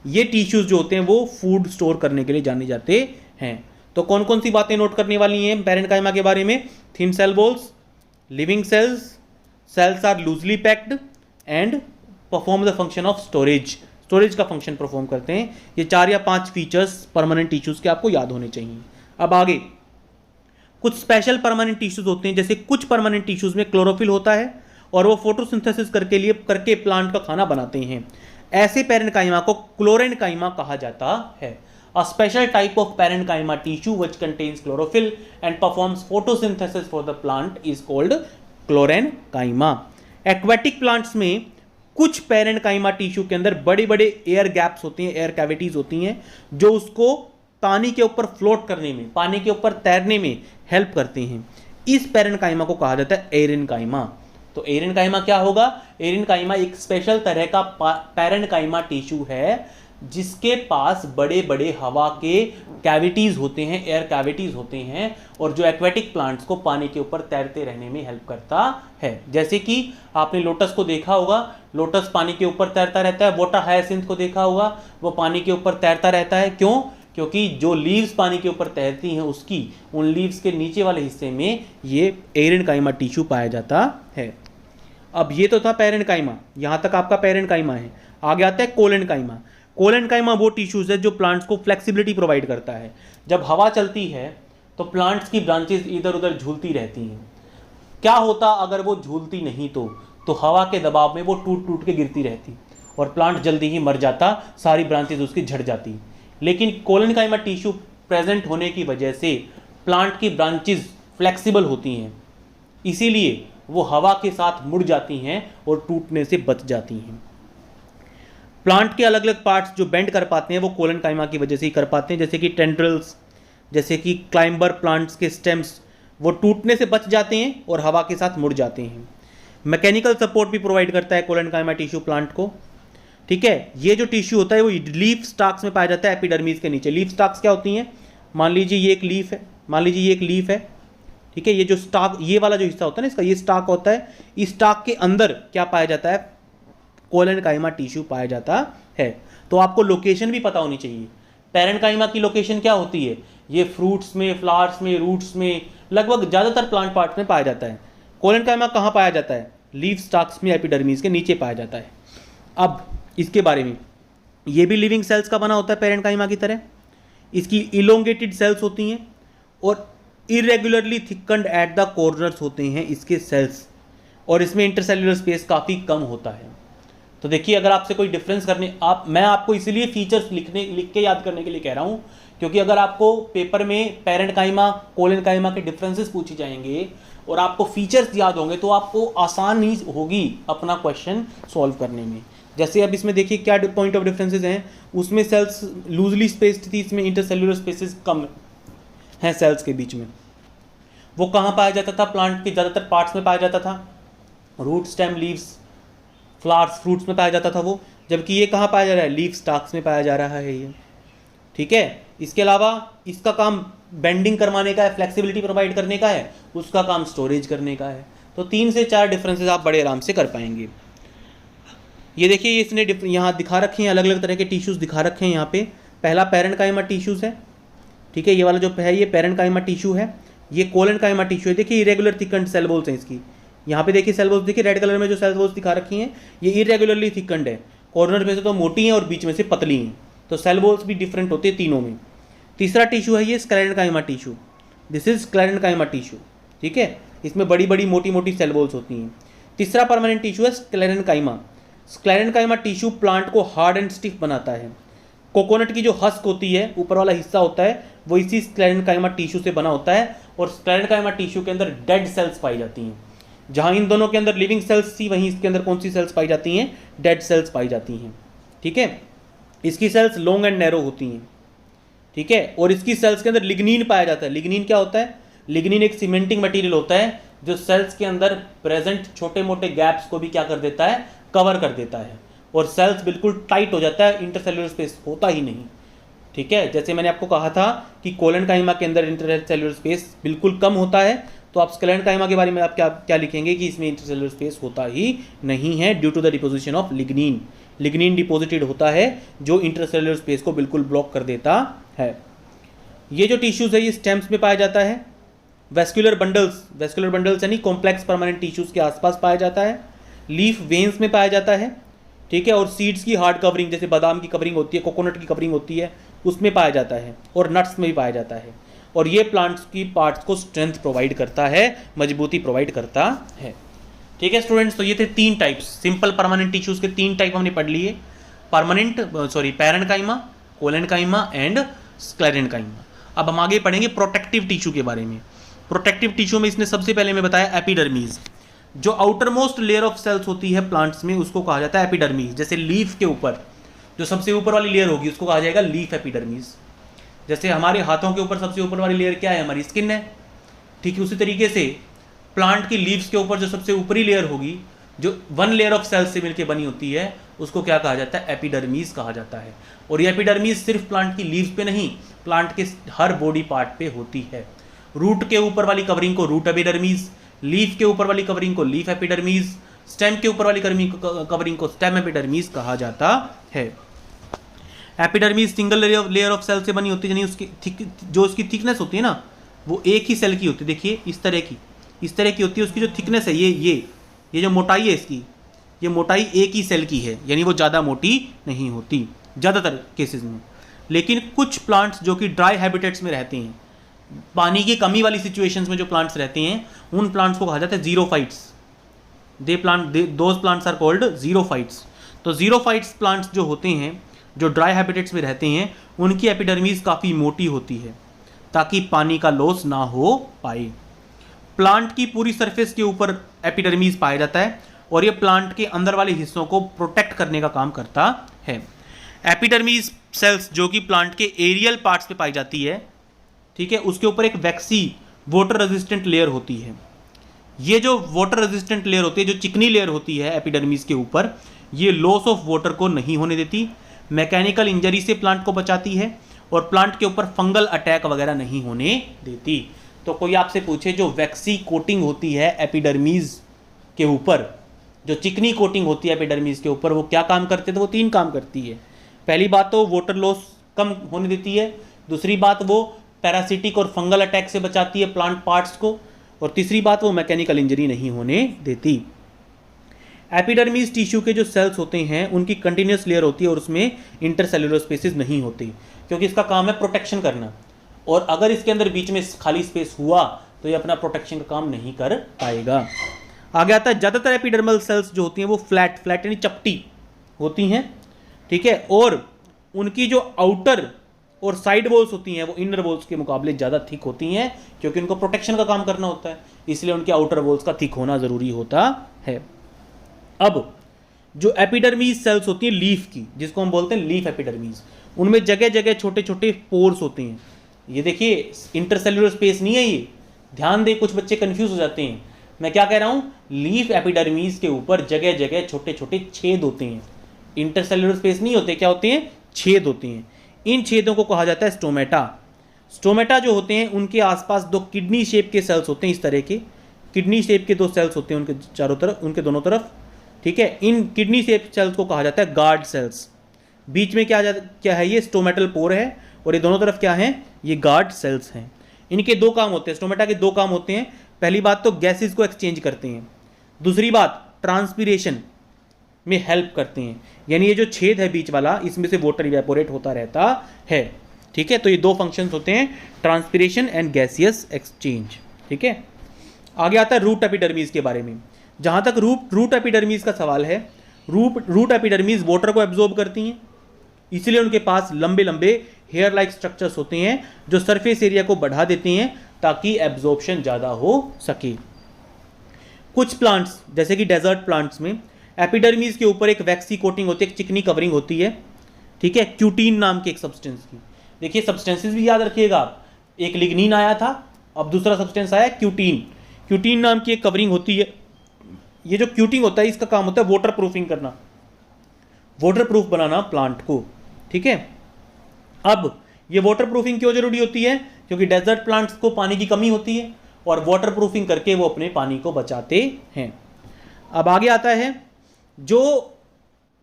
ये टिश्यूज जो होते हैं वो फूड स्टोर करने के लिए जाने जाते हैं। तो कौन कौन सी बातें नोट करने वाली हैं पैरेन्काइमा के बारे में? Thin cell walls, living cells, cells are loosely packed and perform the function of storage का फंक्शन परफॉर्म करते हैं। ये 4 या 5 फीचर्स परमानेंट टिश्यूज के आपको याद होने चाहिए। अब आगे कुछ स्पेशल परमानेंट टिश्यूज होते हैं, जैसे कुछ परमानेंट टिश्यूज में क्लोरोफिल होता है और वो फोटोसिंथेसिस करके प्लांट का खाना बनाते हैं। ऐसे पैरेन्काइमा को क्लोरेन्काइमा कहा जाता है। A special type of parenchyma tissue which contains chlorophyll and performs photosynthesis for the plant is called क्लोरेन्काइमा। Aquatic plants में कुछ पैरेन्काइमा टिश्यू के अंदर बड़े बड़े एयर गैप्स होते हैं, एयर कैविटीज होती हैं, जो उसको पानी के ऊपर फ्लोट करने में, पानी के ऊपर तैरने में हेल्प करते हैं। इस पैरेन्काइमा को कहा जाता है एरेन्काइमा। तो एरेन्काइमा क्या होगा? एरेन्काइमा एक स्पेशल तरह का पैरेन्काइमा टिश्यू है जिसके पास बड़े बड़े हवा के कैविटीज होते हैं, एयर कैविटीज होते हैं, और जो एक्वेटिक प्लांट्स को पानी के ऊपर तैरते रहने में हेल्प करता है। जैसे कि आपने लोटस को देखा होगा, लोटस पानी के ऊपर तैरता रहता है। वाटर हायासिंथ को देखा होगा, वो पानी के ऊपर तैरता रहता है। क्यों? क्योंकि जो लीव्स पानी के ऊपर तैरती हैं उसकी उन लीव्स के नीचे वाले हिस्से में ये एरेन्काइमा टिश्यू पाया जाता है। अब ये तो था पैरेन्काइमा, यहाँ तक आपका पैरेन्काइमा है। आगे आता है कोलेन्काइमा। कोलेन्काइमा वो टिश्यूज है जो प्लांट्स को फ्लेक्सिबिलिटी प्रोवाइड करता है। जब हवा चलती है तो प्लांट्स की ब्रांचेस इधर उधर झूलती रहती हैं। क्या होता अगर वो झूलती नहीं तो हवा के दबाव में वो टूट टूट के गिरती रहती और प्लांट जल्दी ही मर जाता, सारी ब्रांचेस उसकी झड़ जाती। लेकिन कोलेन्काइमा टिश्यू प्रेजेंट होने की वजह से प्लांट की ब्रांचेस फ्लेक्सिबल होती हैं, इसीलिए वो हवा के साथ मुड़ जाती हैं और टूटने से बच जाती हैं। प्लांट के अलग अलग पार्ट्स जो बेंड कर पाते हैं वो कोलेन्काइमा की वजह से ही कर पाते हैं, जैसे कि टेंड्रिल्स, जैसे कि क्लाइंबर प्लांट्स के स्टेम्स, वो टूटने से बच जाते हैं और हवा के साथ मुड़ जाते हैं। मैकेनिकल सपोर्ट भी प्रोवाइड करता है कोलेन्काइमा टिश्यू प्लांट को, ठीक है। ये जो टिश्यू होता है वो लीफ स्टाक्स में पाया जाता है, एपिडर्मिस के नीचे। लीफ स्टाक्स क्या होती हैं? मान लीजिए ये एक लीफ है, ठीक है। ये जो स्टाक, ये वाला जो हिस्सा होता है ना इसका, ये स्टाक होता है। इस स्टाक के अंदर क्या पाया जाता है? कोलेन्काइमा टिश्यू पाया जाता है। तो आपको लोकेशन भी पता होनी चाहिए। पैरेन्काइमा की लोकेशन क्या होती है? ये फ्रूट्स में, फ्लावर्स में, रूट्स में, लगभग ज़्यादातर प्लांट पार्ट्स में पाया जाता है। कोलेन्काइमा कहाँ पाया जाता है? लीफ स्टाक्स में, एपिडर्मिस के नीचे पाया जाता है। अब इसके बारे में, ये भी लिविंग सेल्स का बना होता है पैरेन्काइमा की तरह। इसकी इलोंगेटेड सेल्स होती हैं और इरेगुलरली थिकन्ड एट द कॉर्नर्स होते हैं इसके सेल्स, और इसमें इंटरसेल्युलर स्पेस काफ़ी कम होता है। तो देखिए, अगर आपसे कोई डिफरेंस करने, मैं आपको इसीलिए फीचर्स लिख के याद करने के लिए कह रहा हूँ, क्योंकि अगर आपको पेपर में पैरेन्काइमा, कोलेन्काइमा के डिफरेंसेस पूछे जाएंगे और आपको फीचर्स याद होंगे तो आपको आसान ही होगी अपना क्वेश्चन सॉल्व करने में। जैसे अब इसमें देखिए क्या पॉइंट ऑफ डिफरेंसेस हैं। उसमें सेल्स लूजली स्पेस्ड थी, इसमें इंटरसेल्युलर स्पेसेस कम हैं सेल्स के बीच में। वो कहाँ पाया जाता था? प्लांट के ज़्यादातर पार्ट्स में पाया जाता था, root, stem, leaves, flowers, fruits में पाया जाता था वो। जबकि ये कहाँ पाया जा रहा है? लीफ स्टाक्स में पाया जा रहा है ये, ठीक है। इसके अलावा इसका काम बेंडिंग करवाने का है, फ्लेक्सिबिलिटी प्रोवाइड करने का है, उसका काम स्टोरेज करने का है। तो 3 से 4 डिफरेंसेस आप बड़े आराम से कर पाएंगे। ये देखिए, ये इसने यहाँ दिखा रखे हैं, अलग अलग तरह के टिश्यूज़ दिखा रखे हैं यहाँ पे। पहला पैरेन्काइमा टिश्यूज़ है, ठीक है, ये वाला जो है ये पैरेन्काइमा टिश्यू है। ये कोलेनकाइमा टिश्यू है, देखिए इरेगुलर थिकन्ड सेल वॉल्स हैं इसकी। यहाँ पे देखिए सेल वॉल्स, देखिए रेड कलर में जो सेल वॉल्स दिखा रखी हैं ये इरेगुलरली थिकन्ड है, कॉर्नर में से तो मोटी हैं और बीच में से पतली हैं, तो सेल वॉल्स भी डिफरेंट होते हैं तीनों में। तीसरा टिश्यू है ये sclerenchyma tissue, this is sclerenchyma tissue, ठीक है, इसमें बड़ी बड़ी मोटी मोटी सेल वॉल्स होती हैं। तीसरा परमानेंट टिश्यू है स्क्लेरेन्काइमा। स्क्लेरेन्काइमा टिश्यू प्लांट को हार्ड एंड स्टिफ बनाता है। कोकोनट की जो हस्क होती है, ऊपर वाला हिस्सा होता है, वो इसी स्क्लेरेन्काइमा टिश्यू से बना होता है, और स्क्लेरेन्काइमा टिश्यू के अंदर डेड सेल्स पाई जाती हैं। जहाँ इन दोनों के अंदर लिविंग सेल्स थी, वहीं इसके अंदर कौन सी सेल्स पाई जाती हैं? डेड सेल्स पाई जाती हैं, ठीक है। इसकी सेल्स लॉन्ग एंड नैरो होती हैं, ठीक है, और इसकी सेल्स के अंदर लिग्नीन पाया जाता है। लिग्नीन क्या होता है? लिग्नीन एक सीमेंटिंग मटेरियल होता है जो सेल्स के अंदर प्रेजेंट छोटे मोटे गैप्स को भी क्या कर देता है? कवर कर देता है, और सेल्स बिल्कुल टाइट हो जाता है, इंटरसेल्युलर स्पेस होता ही नहीं, ठीक है। जैसे मैंने आपको कहा था कि कोलेनकाइमा के अंदर इंटरसेल्युलर स्पेस बिल्कुल कम होता है, तो आप स्क्लेरेन्काइमा के बारे में आप क्या लिखेंगे कि इसमें इंटरसेल्युलर स्पेस होता ही नहीं है, due to the deposition of lignin. Lignin deposited होता है जो इंटरसेल्युलर स्पेस को बिल्कुल ब्लॉक कर देता है। ये जो टिश्यूज है ये स्टेम्स में पाया जाता है। वेस्कुलर बंडल्स यानी कॉम्प्लेक्स परमानेंट टिश्यूज के आसपास पाया जाता है। लीफ वेन्स में पाया जाता है, ठीक है, और सीड्स की हार्ड कवरिंग, जैसे बादाम की कवरिंग होती है, कोकोनट की कवरिंग होती है, उसमें पाया जाता है, और नट्स में भी पाया जाता है। और ये प्लांट्स की पार्ट्स को स्ट्रेंथ प्रोवाइड करता है, मजबूती प्रोवाइड करता है, ठीक है स्टूडेंट्स। तो ये थे 3 टाइप्स, सिंपल परमानेंट टिश्यूज के 3 टाइप हमने पढ़ लिए, पैरेन्काइमा, कोलेनकाइमा एंड स्क्लेरेन्काइमा। अब हम आगे पढ़ेंगे प्रोटेक्टिव टिश्यू के बारे में। प्रोटेक्टिव टिश्यू में इसने सबसे पहले मैं बताया एपिडर्मीज। जो outermost layer of cells होती है प्लांट्स में उसको कहा जाता है एपिडर्मीज। जैसे लीफ के ऊपर जो सबसे ऊपर वाली लेयर होगी उसको कहा जाएगा लीफ एपिडर्मीज। जैसे हमारे हाथों के ऊपर सबसे ऊपर वाली लेयर क्या है? हमारी स्किन है, ठीक है। उसी तरीके से प्लांट की लीव्स के ऊपर जो सबसे ऊपरी लेयर होगी, जो 1 लेयर ऑफ सेल्स से मिलकर बनी होती है, उसको क्या कहा जाता है? एपिडर्मीज कहा जाता है। और ये एपिडर्मीज सिर्फ प्लांट की लीव्स पे नहीं, प्लांट के हर बॉडी पार्ट पे होती है। रूट के ऊपर वाली कवरिंग को रूट एपिडर्मीज, लीफ के ऊपर वाली कवरिंग को लीफ एपिडर्मीज, स्टेम के ऊपर वाली कवरिंग को स्टेम एपिडर्मीज कहा जाता है। एपिडर्मीज सिंगल लेयर ऑफ सेल से बनी होती है, यानी उसकी जो उसकी थिकनेस होती है ना, वो एक ही सेल की होती है। देखिए इस तरह की होती है। उसकी जो थिकनेस है, ये जो मोटाई है इसकी, ये मोटाई एक ही सेल की है, यानी वो ज़्यादा मोटी नहीं होती ज़्यादातर केसेस में। लेकिन कुछ प्लांट्स जो कि ड्राई हैबिटेट्स में रहते हैं, पानी की कमी वाली सिचुएशंस में जो प्लांट्स रहते हैं, उन प्लांट्स को कहा जाता है xerophytes. Those plants are called xerophytes. तो जीरोफाइट्स प्लांट्स जो होते हैं, जो ड्राई हैबिटेट्स में रहते हैं, उनकी एपिडर्मीज काफ़ी मोटी होती है ताकि पानी का लॉस ना हो पाए। प्लांट की पूरी सरफेस के ऊपर एपिडर्मीज पाया जाता है, और ये प्लांट के अंदर वाले हिस्सों को प्रोटेक्ट करने का काम करता है। एपिडर्मीज सेल्स जो कि प्लांट के एरियल पार्ट्स पे पाई जाती है, ठीक है, उसके ऊपर एक वैक्सी वाटर रेजिस्टेंट लेयर होती है। ये जो वाटर रेजिस्टेंट लेयर होती है, जो चिकनी लेयर होती है एपिडर्मीज के ऊपर, ये लॉस ऑफ वाटर को नहीं होने देती, मैकेनिकल इंजरी से प्लांट को बचाती है, और प्लांट के ऊपर फंगल अटैक वगैरह नहीं होने देती। तो कोई आपसे पूछे जो वैक्सी कोटिंग होती है एपिडर्मीज के ऊपर, जो चिकनी कोटिंग होती है एपिडर्मीज के ऊपर, वो क्या काम करते हैं? तो वो 3 काम करती है। पहली बात तो वाटर लॉस कम होने देती है, दूसरी बात वो पैरासिटिक और फंगल अटैक से बचाती है प्लांट पार्ट्स को, और तीसरी बात वो मैकेनिकल इंजरी नहीं होने देती। एपिडर्मीज टिश्यू के जो सेल्स होते हैं उनकी कंटिन्यूस लेयर होती है, और उसमें इंटरसेल्युलर स्पेसेस नहीं होती, क्योंकि इसका काम है प्रोटेक्शन करना, और अगर इसके अंदर बीच में खाली स्पेस हुआ तो ये अपना प्रोटेक्शन का काम नहीं कर पाएगा। आगे आता है ज़्यादातर एपिडर्मल सेल्स जो होती हैं वो फ्लैट यानी चपटी होती हैं, ठीक है, और उनकी जो आउटर और साइड वॉल्स होती हैं वो इनर वॉल्स के मुकाबले ज़्यादा थिक होती हैं, क्योंकि उनको प्रोटेक्शन का काम करना होता है, इसलिए उनके आउटर वॉल्स का थिक होना ज़रूरी होता है। अब जो एपिडर्मीज सेल्स होती हैं लीफ की, जिसको हम बोलते हैं लीफ एपिडर्मीज, उनमें जगह जगह छोटे छोटे पोर्स होते हैं। ये देखिए इंटरसेल्युलर स्पेस नहीं है, ये ध्यान दे, कुछ बच्चे कंफ्यूज हो जाते हैं। मैं क्या कह रहा हूँ? लीफ एपिडर्मीज के ऊपर जगह जगह छोटे छोटे छेद होते हैं, इंटरसेल्युलर स्पेस नहीं होते, क्या होते हैं? छेद होते हैं। इन छेदों को कहा जाता है स्टोमेटा। स्टोमेटा जो होते हैं उनके आसपास 2 किडनी शेप के सेल्स होते हैं, इस तरह के किडनी शेप के दो सेल्स होते हैं उनके चारों तरफ, उनके दोनों तरफ, ठीक है। इन किडनी शेप सेल्स को कहा जाता है गार्ड सेल्स। बीच में क्या है, ये स्टोमेटल पोर है, और ये दोनों तरफ क्या है, ये गार्ड सेल्स हैं। इनके दो काम होते हैं, स्टोमेटा के दो काम होते हैं। पहली बात तो गैसेस को एक्सचेंज करते हैं, दूसरी बात ट्रांसपीरेशन में हेल्प करते हैं, यानी ये जो छेद है बीच वाला, इसमें से वाटर इवेपोरेट होता रहता है, ठीक है। तो ये दो फंक्शंस होते हैं, ट्रांसपीरेशन एंड गैसियस एक्सचेंज, ठीक है। आगे आता है रूट एपिडर्मिस के बारे में। जहां तक रूट एपिडर्मिस का सवाल है, रूट एपिडर्मिस वाटर को एब्जॉर्ब करती हैं, इसलिए उनके पास लंबे लंबे हेयर लाइक स्ट्रक्चर्स होते हैं जो सरफेस एरिया को बढ़ा देते हैं ताकि एब्जॉर्प्शन ज़्यादा हो सके। कुछ प्लांट्स जैसे कि डेजर्ट प्लांट्स में एपिडर्मिस के ऊपर एक वैक्सी कोटिंग होती है, एक चिकनी कवरिंग होती है, ठीक है, क्यूटीन नाम के एक सब्सटेंस की। देखिए सब्सटेंसेस भी याद रखिएगा आप, एक लिग्निन आया था, अब दूसरा सब्सटेंस आया क्यूटीन। क्यूटीन नाम की एक कवरिंग होती है। ये जो क्यूटिंग होता है इसका काम होता है वाटर प्रूफिंग करना, वाटर प्रूफ बनाना प्लांट को, ठीक है। अब ये वाटर प्रूफिंग क्यों जरूरी होती है, क्योंकि डेजर्ट प्लांट्स को पानी की कमी होती है और वाटर प्रूफिंग करके वो अपने पानी को बचाते हैं। अब आगे आता है, जो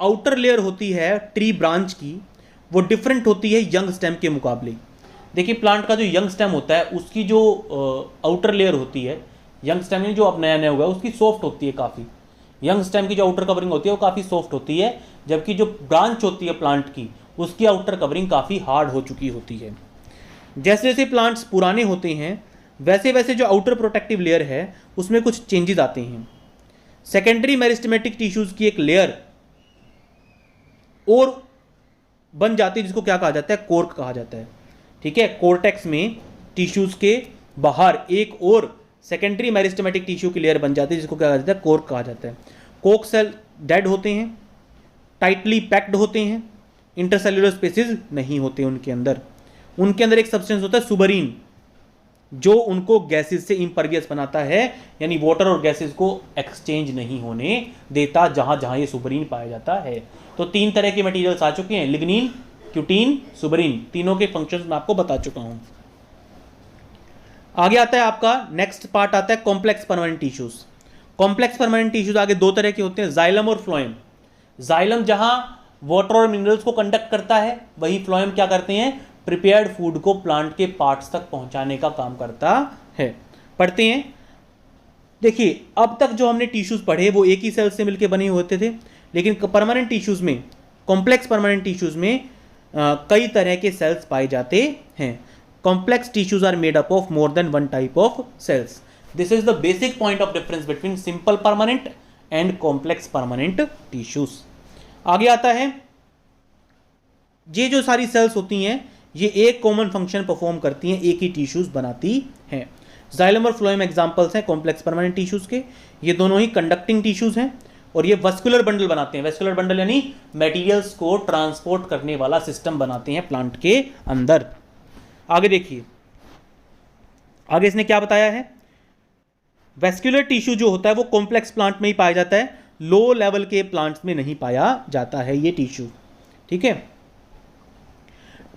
आउटर लेयर होती है ट्री ब्रांच की, वो डिफरेंट होती है यंग स्टेम के मुकाबले। देखिए प्लांट का जो यंग स्टेम होता है उसकी जो आउटर लेयर होती है, यंग स्टेम में जो अब नया नया हुआ है उसकी सॉफ्ट होती है काफ़ी। यंग स्टेम की जो आउटर कवरिंग होती है वो काफ़ी सॉफ्ट होती है, जबकि जो ब्रांच होती है प्लांट की उसकी आउटर कवरिंग काफ़ी हार्ड हो चुकी होती है। जैसे जैसे प्लांट्स पुराने होते हैं वैसे वैसे जो आउटर प्रोटेक्टिव लेयर है उसमें कुछ चेंजेस आते हैं। सेकेंडरी मेरिस्टेमेटिक टिश्यूज की एक लेयर और बन जाती है जिसको क्या कहा जाता है, कोर्क कहा जाता है, ठीक है। कोर्टेक्स में टिश्यूज के बाहर एक और सेकेंडरी मेरिस्टेमेटिक टिश्यू की लेयर बन जाती है जिसको क्या कहा जाता है, कोर्क कहा जाता है। कोर्क सेल डेड होते हैं, टाइटली पैक्ड होते हैं, इंटरसेल्युलर स्पेसेस नहीं होते उनके अंदर। उनके अंदर एक सब्सटेंस होता है सुबरीन, जो उनको गैसेस से इम्परवियस बनाता है, यानी वाटर और गैसेस को एक्सचेंज नहीं होने देता जहां जहां ये सुबरीन पाया जाता है। तो तीन तरह के मटेरियल्स आ चुके हैं, लिग्निन, क्यूटीन, सुबरीन, तीनों के फंक्शंस मैं आपको बता चुका हूं। आगे आता है आपका नेक्स्ट पार्ट आता है complex permanent tissues. Complex permanent tissues आगे दो तरह के होते हैं, जाइलम और फ्लोएम। जाइलम जहां वाटर और मिनरल्स को कंडक्ट करता है, वही फ्लोएम क्या करते हैं, प्रिपेयर्ड फूड को प्लांट के पार्ट्स तक पहुंचाने का काम करता है। पढ़ते हैं, देखिए अब तक जो हमने टिश्यूज पढ़े वो एक ही सेल से मिलकर बने होते थे, लेकिन परमानेंट टिश्यूज में, कॉम्प्लेक्स परमानेंट टिश्यूज में कई तरह के सेल्स पाए जाते हैं। Complex tissues are made up of more than one type of cells. This is the basic point of difference between simple permanent and complex permanent tissues. आगे आता है, ये जो सारी सेल्स होती हैं ये एक कॉमन फंक्शन परफॉर्म करती हैं, एक ही टिश्यूज बनाती हैं। जाइलम और फ्लोएम एग्जांपल्स हैं कॉम्प्लेक्स परमानेंट टिश्यूज के। ये दोनों ही कंडक्टिंग टिश्यूज हैं और ये वस्कुलर बंडल बनाते हैं। वस्कुलर बंडल यानी मटेरियल्स को ट्रांसपोर्ट करने वाला सिस्टम बनाते हैं प्लांट के अंदर। आगे देखिए, आगे इसने क्या बताया है, वेस्कुलर टिश्यू जो होता है वो कॉम्प्लेक्स प्लांट में ही पाया जाता है, लो लेवल के प्लांट्स में नहीं पाया जाता है ये टिश्यू, ठीक है।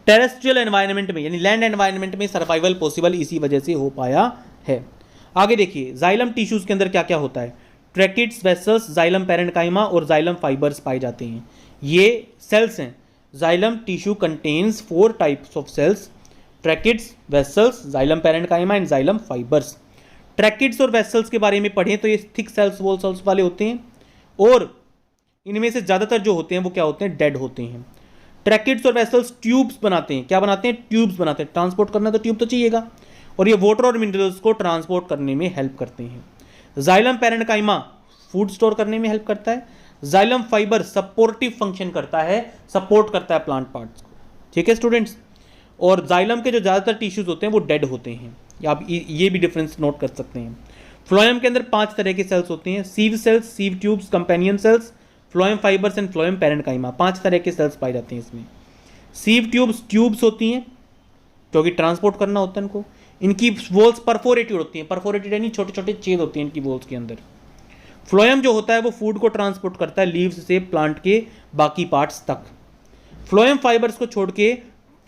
टेरेस्ट्रियल एनवायरनमेंट में यानी लैंड एनवायरनमेंट में सर्वाइवल पॉसिबल इसी वजह से हो पाया है। आगे देखिए, जाइलम टिश्यूज के अंदर क्या क्या होता है, ट्रैकिड्स, वेसल्स, जाइलम पैरेन्काइमा और जाइलम फाइबर्स पाए जाते हैं। ये सेल्स हैं। Xylem tissue contains 4 types of cells, tracheids, vessels, xylem parenchyma and xylem fibres. Tracheids और वेसल्स के बारे में पढ़ें तो ये थिक सेल्स, वॉल सेल्स वाले होते हैं और इनमें से ज़्यादातर जो होते हैं वो क्या होते हैं, डेड होते हैं। ट्रैकिड्स और वेसल्स ट्यूब्स बनाते हैं, क्या बनाते हैं, ट्यूब्स बनाते हैं। ट्रांसपोर्ट करना तो ट्यूब तो चाहिएगा, और ये वाटर और मिनरल्स को ट्रांसपोर्ट करने में हेल्प करते हैं। जाइलम पैरेन्काइमा फूड स्टोर करने में हेल्प करता है। जाइलम फाइबर सपोर्टिव फंक्शन करता है, सपोर्ट करता है प्लांट पार्ट्स को, ठीक है स्टूडेंट्स। और जाइलम के जो ज़्यादातर टिश्यूज होते हैं वो डेड होते हैं, या आप ये भी डिफरेंस नोट कर सकते हैं। फ्लोएम के अंदर 5 तरह के सेल्स होते हैं, sieve cells, sieve tubes, companion cells, phloem fibres and phloem parenchyma. 5 तरह के सेल्स पाए जाते हैं इसमें। सीव ट्यूब्स होती हैं क्योंकि ट्रांसपोर्ट करना होता है इनको। इनकी वॉल्स परफोरेटेड होती हैं, परफोरेटेड यानी छोटे छोटे छेद होते हैं इनकी वॉल्स के अंदर। फ्लोएम जो होता है वो फूड को ट्रांसपोर्ट करता है लीव्स से प्लांट के बाकी पार्ट्स तक। फ्लोएम फाइबर्स को छोड़ के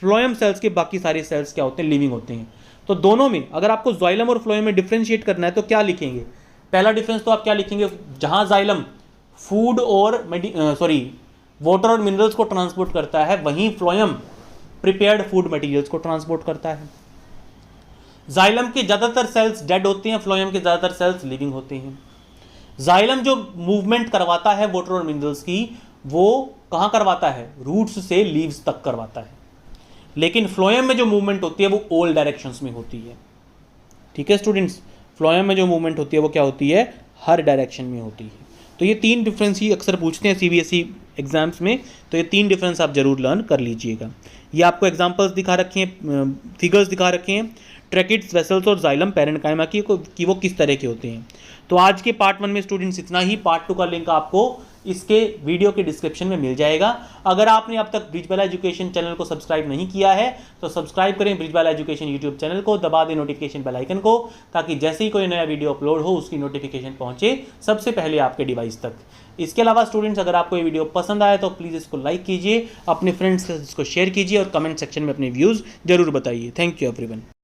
फ्लोएम सेल्स के बाकी सारे सेल्स क्या होते हैं, लिविंग होते हैं। तो दोनों में अगर आपको जाइलम और फ्लोएम में डिफ्रेंशिएट करना है तो क्या लिखेंगे, पहला डिफरेंस तो आप क्या लिखेंगे, जहां जाइलम फूड और वाटर और मिनरल्स को ट्रांसपोर्ट करता है, वहीं फ्लोएम प्रिपेयर्ड फूड मटेरियल्स को ट्रांसपोर्ट करता है। जाइलम के ज़्यादातर सेल्स डेड होते हैं, फ्लोएम के ज़्यादातर सेल्स लिविंग होते हैं। जाइलम जो मूवमेंट करवाता है वाटर और मिनरल्स की, वो कहाँ करवाता है, रूट्स से लीव्स तक करवाता है, लेकिन फ्लोएम में जो मूवमेंट होती है वो ऑल डायरेक्शंस में होती है। ठीक है स्टूडेंट्स, फ्लोएम में जो मूवमेंट होती है वो क्या होती है, हर डायरेक्शन में होती है। तो ये 3 डिफरेंस ही अक्सर पूछते हैं सीबीएसई एग्जाम्स में, तो ये 3 डिफरेंस आप जरूर लर्न कर लीजिएगा। ये आपको एग्जांपल्स दिखा रखे हैं, फिगर्स दिखा रखे हैं, ट्रैकिड्स, वेसल्स और जाइलम पैरेन्काइमा की कि वो किस तरह के होते हैं। तो आज के पार्ट 1 में स्टूडेंट्स इतना ही। पार्ट 2 का लिंक आपको इसके वीडियो के डिस्क्रिप्शन में मिल जाएगा। अगर आपने अब तक ब्रिजबाला एजुकेशन चैनल को सब्सक्राइब नहीं किया है तो सब्सक्राइब करें ब्रिजबाला एजुकेशन यूट्यूब चैनल को, दबा दें नोटिफिकेशन बेल आइकन को, ताकि जैसे ही कोई नया वीडियो अपलोड हो उसकी नोटिफिकेशन पहुंचे सबसे पहले आपके डिवाइस तक। इसके अलावा स्टूडेंट्स, अगर आपको ये वीडियो पसंद आए तो प्लीज़ इसको लाइक कीजिए, अपने फ्रेंड्स के साथ इसको शेयर कीजिए और कमेंट सेक्शन में अपने व्यूज़ जरूर बताइए। Thank you everyone.